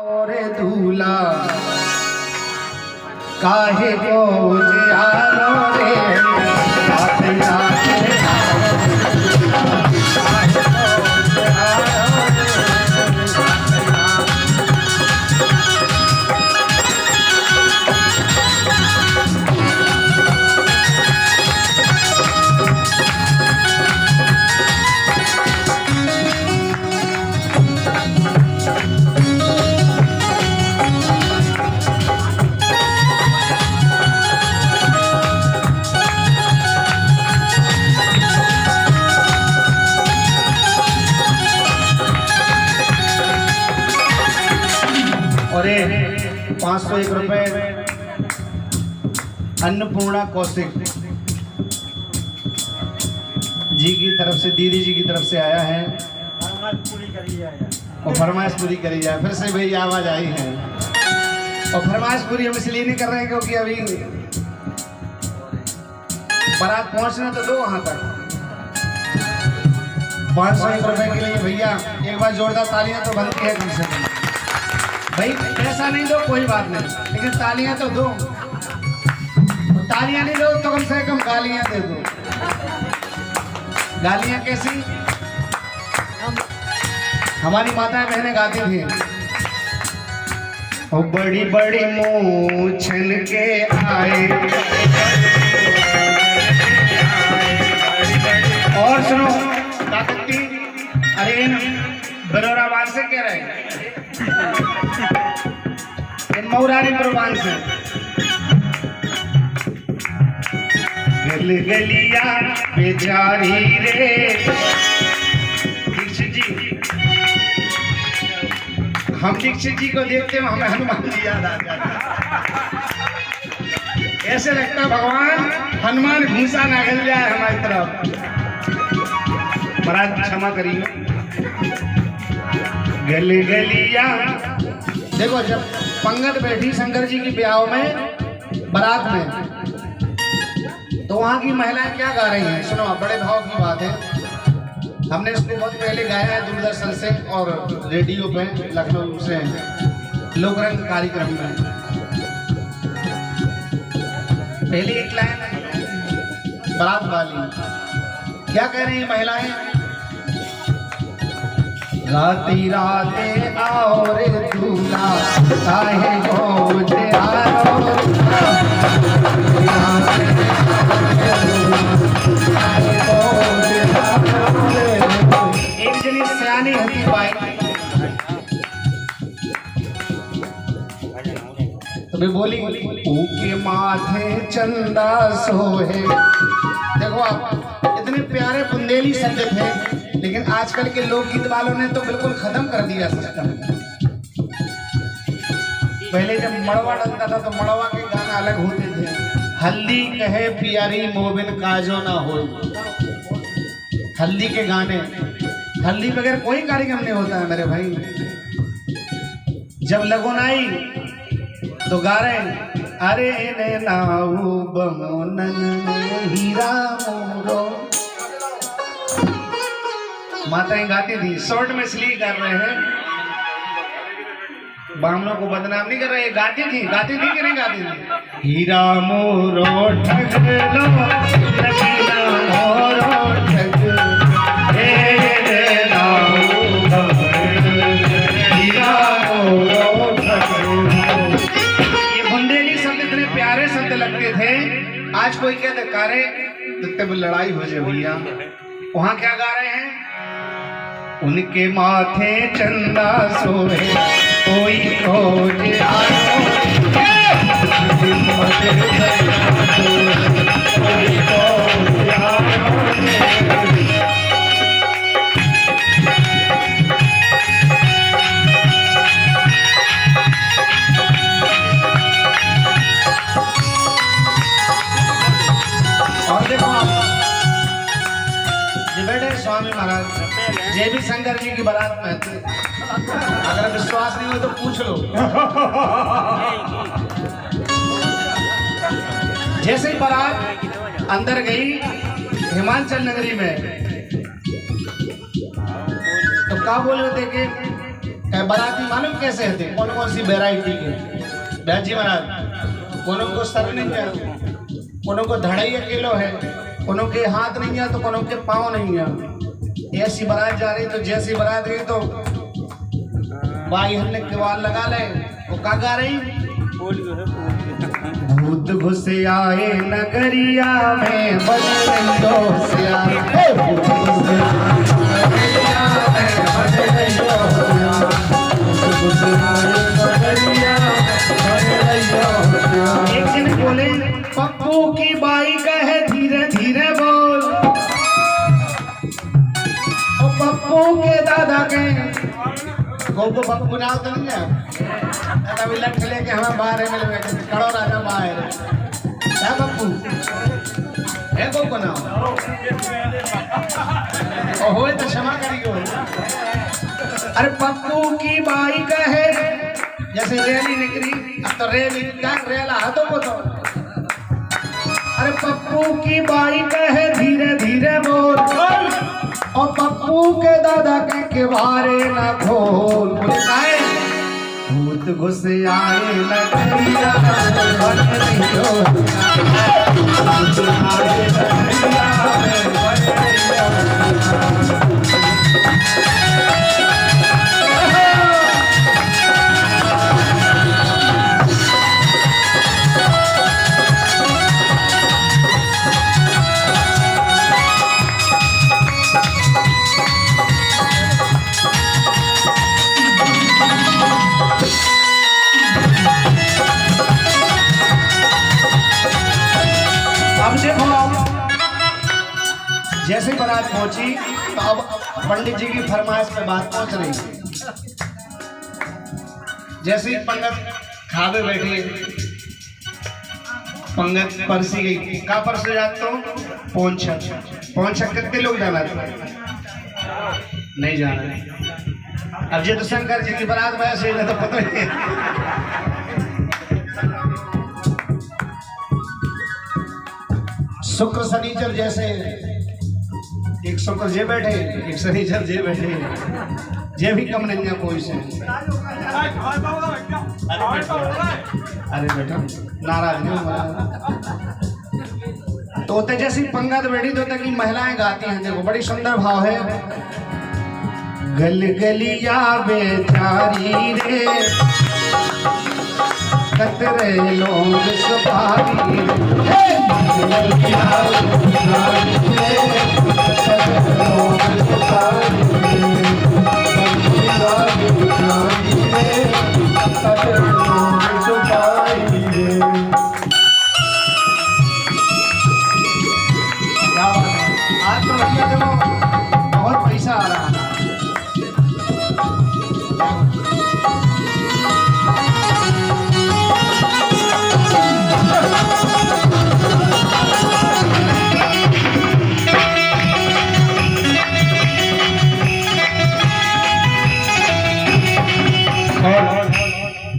और दूल्हा काहे को जियारो रे आते आते और 501 रुपए अन्नपूर्णा कौशिक जी की तरफ से, दीदी जी की तरफ से आया है और फरमाइश पूरी करी जाए। फिर से भाई आवाज आई है और फरमाइश पूरी हम इसलिए नहीं कर रहे हैं क्योंकि अभी बारात पहुंचना तो दो वहां तक। 501 रुपए के लिए भैया एक बार जोरदार तालियां तो बनती है कम से कम। भाई पैसा नहीं दो कोई बात नहीं, लेकिन तालियां तो दो। तालियां नहीं दो तो कम से कम गालियां दे दो। गालियां कैसी? हमारी माताएं बहनें गाती थी, ओ बड़ी बड़ी मूंछन के आए। और सुनो ताकती, अरे बरोराबाद से कह रहे हैं, मौरारी प्रवान से। गल गलिया बेचारी रे दीक्षित जी, हम दीक्षित जी को देखते हैं हमें हनुमान जी याद आ जाता है। ऐसे लगता भगवान हनुमान घूसा ना गल जाए हमारी तरफ। महाराज क्षमा करिए। गल गलिया देखो, जब पंगत बैठी शंकर जी की ब्याह में बारात में, तो वहां की महिलाएं क्या गा रही हैं सुनो, बड़े भाव की बात है। हमने इसको बहुत पहले गाया है दूरदर्शन से और रेडियो पे लखनऊ से लोकरंग कार्यक्रम में। पहली एक लाइन बारात वाली क्या कह रही है महिलाएं? राती राते आओ रे दूल्हा काहे को जियारो। एक जनी सियानी होती बाई तो मैं बोली ऊके माथे चंदा सोहे। देखो आप, इतने प्यारे बुंदेली शब्द थे, लेकिन आजकल के लोकगीत वालों ने तो बिल्कुल खत्म कर दिया सिस्टम। पहले जब मड़वा डलता था तो मड़वा के गाना अलग होते थे। हल्दी कहे प्यारी मोबिन काजो ना हो, हल्दी के गाने। हल्दी बगैर कोई कार्यक्रम नहीं होता है मेरे भाई। जब लगन आई तो गा रहे अरे ने नाऊ बमोनन हीरा मोरो। माताएं गाती थी, शॉर्ट में इसलिए कर रहे हैं, बामनों को बदनाम नहीं कर रहे। गाती थी कि नहीं गाती थी? हीरा मोरो ठग लो नगीना मोरो ठग रे नाऊ हीरा मोरो ठग। ये बुंदेली शब्द इतने प्यारे शब्द लगते थे। आज कोई कहते कारे तो तब लड़ाई हो जाए भैया। वहां क्या गा रहे हैं? उनके माथे चंदा सोहे कोई खोज आयो। और देखो आप जी बैठे स्वामी महाराज ये भी शंकर जी की बारात में थे। अगर विश्वास नहीं हो तो पूछ लो। जैसे ही बारात अंदर गई हिमाचल नगरी में तो क्या बोले थे कि कहे बाराती मालूम कैसे होते, कौन कौन सी वेराइटी के ब्याजी महाराज। कोनो को सर नहीं है, कोनो को धड़ाई किलो है, कोनो के हाथ नहीं है तो कोनो के पाँव नहीं है। ऐसी बारात जा रही तो जैसी बारात गई तो भाई हमने किवाड़ लगा ले, वो क्या गा रही, भूत घुस आए नगरिया में बज रही डोसिया, भूत घुस नगरिया में बज रही डोसिया, भूत घुस आए नगरिया में बज रही डोसिया। एक दिन बोले पप्पू की बाई कहे धीरे धीरे बोल, और पप्पू के दादा के को पप्पू नाव तो नहीं है, तभी लट लेके हमें बाहर मिल बैठे कड़ो राजा बाहर क्या पप्पू है को नाव और होए तो क्षमा करियो। अरे पप्पू की बाई कहे जैसे रैली निकली, अब तो रैली क्या रेला हाथों को तो, अरे पप्पू की बाई कहे धीरे धीरे बोल, और पप्पू के दादा के बारे न खोल। बोले काहे भूत घुस आए नगरिया में बज रही डोसिया, भूत घुस आए नगरिया में बज रही डोसिया। अब देखो जैसे बारात पहुंची तो अब पंडित जी की फरमाइश पे बात पहुंच रही है। जैसे ही पंडित खावे बैठे, पंडित परसी गई, का परस जाते तो पहुंच कितने लोग जाना था, नहीं जाना। अब ये तो शंकर जी की बारात वैसे तो पता ही शुक्र शनिचर जैसे, एक शुक्र जे बैठे एक शनिचर जे बैठे, जे भी कम नहीं है कोई से। अरे बेटा नाराज नहीं हो, तो जैसी पंगत बैठी तो तक महिलाएं गाती हैं, देखो बड़ी सुंदर भाव है। गल गलिया बेचारी रे कतरे लोग सवारी रे, गलिया बेचारी रे कतरे लोग सवारी रे, गलिया बेचारी रे कतरे लोग सवारी रे। आज तो भैया देखो बहुत पैसा आ रहा है।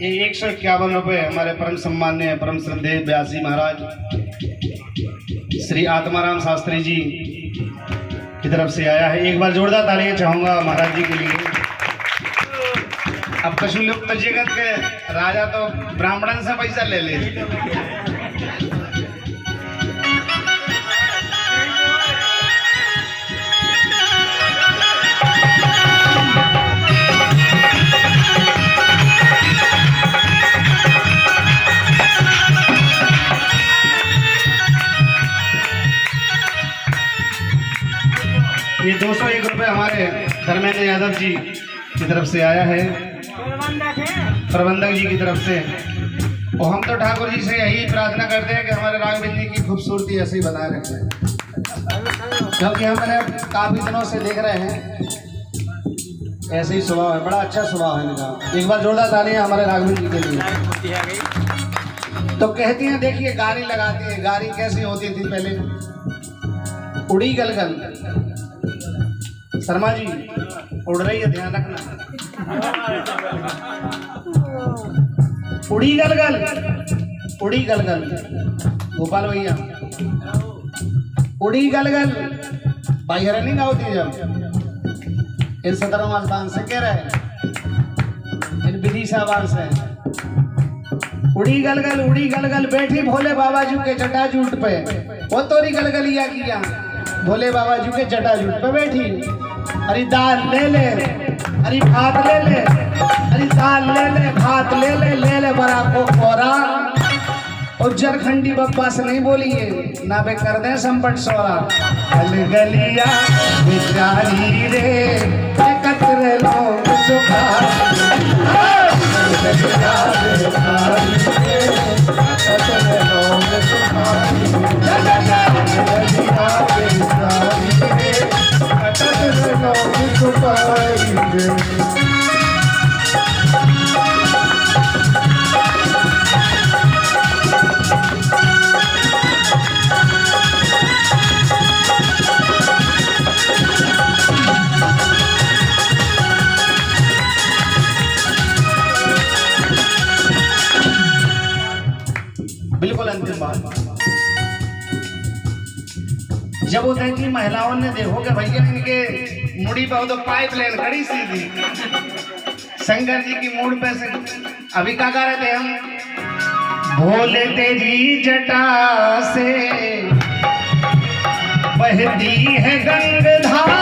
ये 151 रुपये हमारे परम सम्मान्य परम श्रद्धेय व्यासी महाराज श्री आत्माराम शास्त्री जी की तरफ से आया है। एक बार जोरदार तालियां चाहूंगा महाराज जी के लिए। अब कशुलुप्त जगत के राजा तो ब्राह्मण से पैसा ले ले। ये 201 रुपये हमारे धर्मेंद्र यादव जी की तरफ से आया है, प्रबंधक जी की तरफ से। और हम तो ठाकुर जी से यही प्रार्थना करते हैं कि हमारे राघवेंद्र जी की खूबसूरती ऐसे ही बनाए रखें, क्योंकि हमने काफी दिनों से देख रहे हैं ऐसे ही स्वभाव है, बड़ा अच्छा स्वभाव है इनका। एक बार जोरदार तालियां हमारे राघवेंद्र जी के लिए। तो कहती हैं, देखिए गाड़ी लगाती है, गाड़ी कैसी होती थी पहले, उड़ी गलगल। शर्मा जी उड़ रही है, ध्यान रखना। उड़ी गलगल, उड़ी गलगल। गोपाल भैया उड़ी गलगल भाई रनिंग होती है जब इन 17 आसमान से कह रहे ईसाबाग से। उड़ी गलगल बैठी भोले बाबा जी के जटाजूट पे। वो तोरी गलगलिया किया भोले बाबा जी के जटाजूट पे बैठी। अरे दाल ले ले, अरे भात ले ले, अरे दाल ले ले, भात ले ले, ले ले बड़ा को कोरा। और जरखंडी बप्पा से नहीं बोलिए ना बे कर दे संपट सोरा। गलगलिया बिचारी रे एकत्र लोग बिल्कुल अंतिम बात। जब वो देखी महिलाओं ने देखो कि भैया इनके मुड़ी पर तो पाइपलाइन खड़ी सीधी शंकर जी की मूड पे से। अभी क्या गा रहे थे हम? भोले तेरी जटा से बहती है गंगाधारा,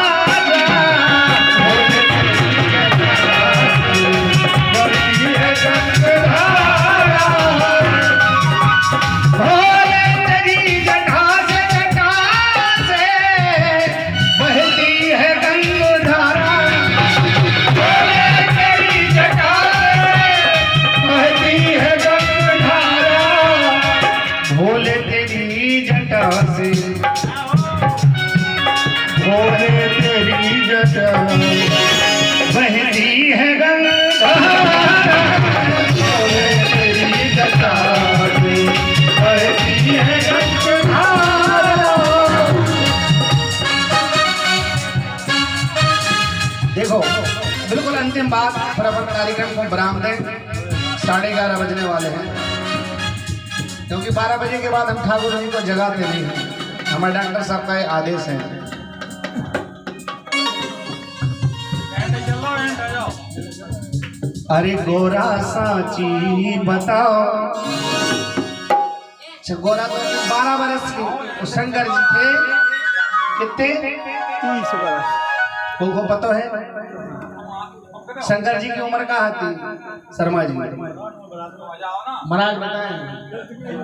बहती है गंगा तेरी जटा से, बहती है गंगा। देखो बिल्कुल अंतिम बात, फटाफट कार्यक्रम को विराम दें। 11:30 बजने वाले हैं, क्योंकि 12 बजे के बाद हम ठाकुर जी को जगाते नहीं हैं। हमारे डॉक्टर साहब का आदेश है। अरे गोरा सांची बताओ। गोरा तो 12 बरस के शंकर जी थे, कितने 30 बरस को पता है। शंकर जी की उम्र कहाँ थी शर्मा जी? महाराज बताएं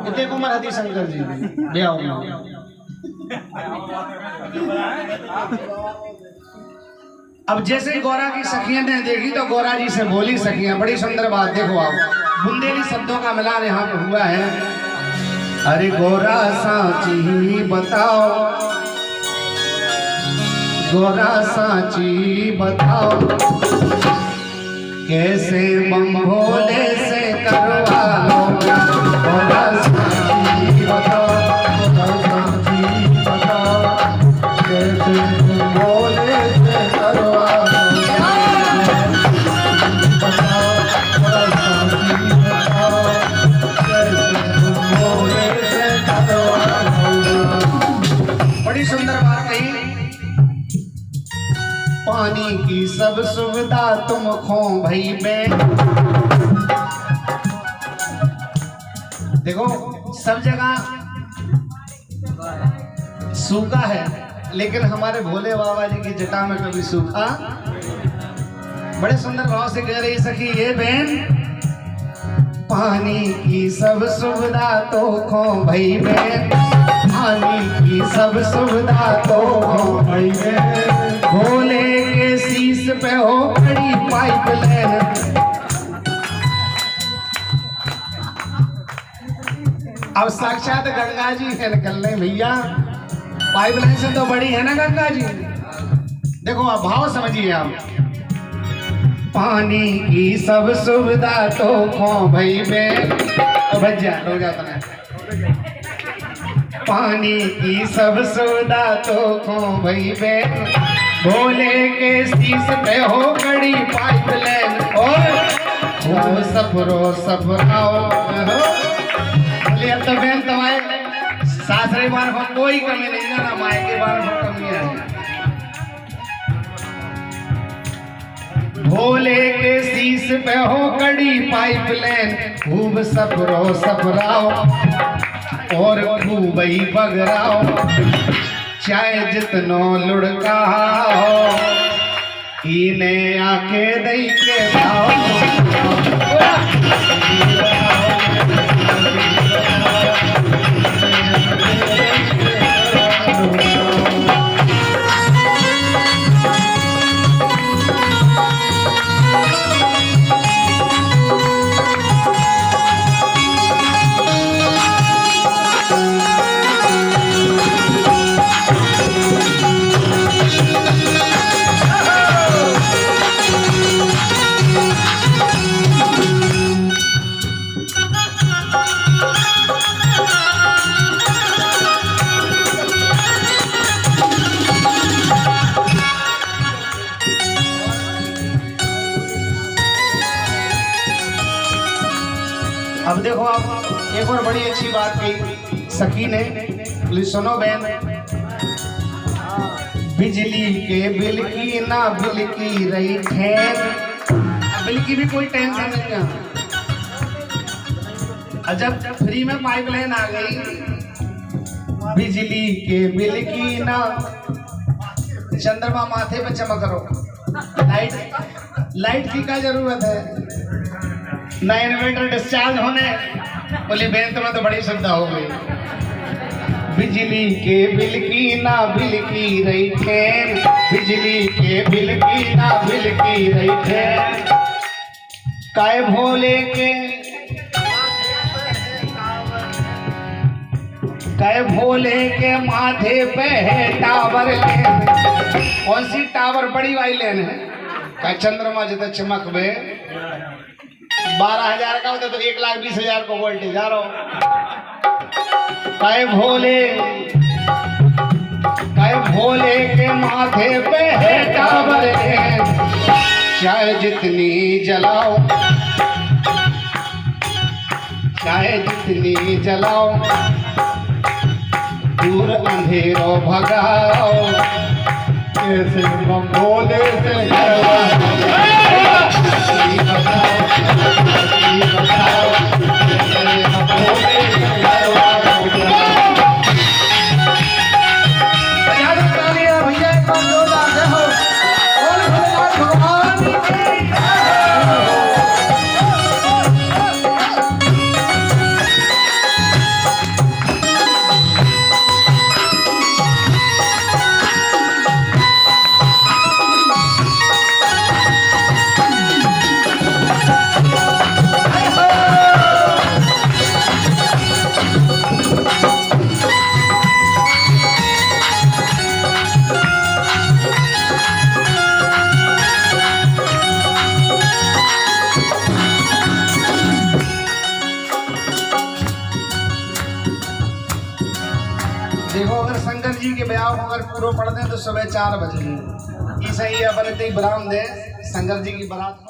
कितने की उम्र थी शंकर जी की ब्याह में? अब जैसे ही गौरा की सखियां ने देखी तो गौरा जी से बोली सखियां, बड़ी सुंदर बात। देखो आप बुंदेली शब्दों का मिलान यहाँ पे हुआ है। अरे गोरा सांची बताओ, गोरा सांची बताओ, कैसे बम भोले से करवा लो। गोरा सांची बताओ, गोरा सांची बताओ, कैसे बम भोले से करवा लो। बताओ गोरा सांची बताओ, कैसे बम भोले से करवा लो। बड़ी सुंदर बात कही। पानी की सब सुविधा तुम खो भाई बे। देखो सब जगह सूखा है, लेकिन हमारे भोले बाबा जी की जटा में कभी सूखा। बड़े सुंदर भाव से कह रही सखी ये बहन, पानी की सब सुविधा तो खो भाई बहन, पानी की सब सुविधा तो खो भाई बहन। भोले के शीश पे हो खड़ी पाइपलाइन, अब साक्षात गंगा जी है निकल रहे भैया। पाइपलाइन से तो बड़ी है ना गंगा जी। देखो आप भाव समझिए आप। पानी की सब सुविधा तो खो भाई में भैया हो जाता है। पानी की सब सुविधा तो खो भाई में, भोले के शीश पे हो गड़ी पाइपलाइन। और सफरो सफराओ तो बहन तुम्हारे सासरे बार को कोई कमी नहीं है ना माए के बार में कमी है। भोले के शीश पे हो कड़ी पाइपलाइन, खूब सफरो सफराओ और खूब ही बगराओ, चाहे जितनो लुढ़काओ इन्हें आके दई के अब देखो आप एक और बड़ी अच्छी बात कही सखी ने, प्लीज सुनो बहन। बिजली के बिल की ना बिल की रही ठहर, बिल की भी कोई टेंशन नहीं है। जब फ्री में पाइपलाइन आ गई, बिजली के बिल की ना चंद्रमा माथे पे चमक रहो, लाइट की क्या जरूरत है, ना इन्वर्टर डिस्चार्ज होने, बोली बहन तुम्हें तो बड़ी सुविधा हो गई। बिजली के बिल की ना बिल की रही ठहर, बिजली के बिल की ना बिल की रही ठहर, काय भोले के माथे पे है टावर लेन। कौन सी टावर? बड़ी वाली लेन है। क्या चंद्रमा जितना चमक बे 12,000 का होता तो 1,20,000 को वोल्टेज आ रहा। काय भोले के माथे पे है टावर लेन, चाहे जितनी जलाओ, चाहे जितनी जलाओ, दूर अंधेरों भगाओ, कैसे भोले से देखो, अगर शंकर जी के ब्याह अगर पूरा पढ़ते हैं तो सुबह 4 बजे ही सही है, अपने ब्राह्मण दे शंकर जी की बारात।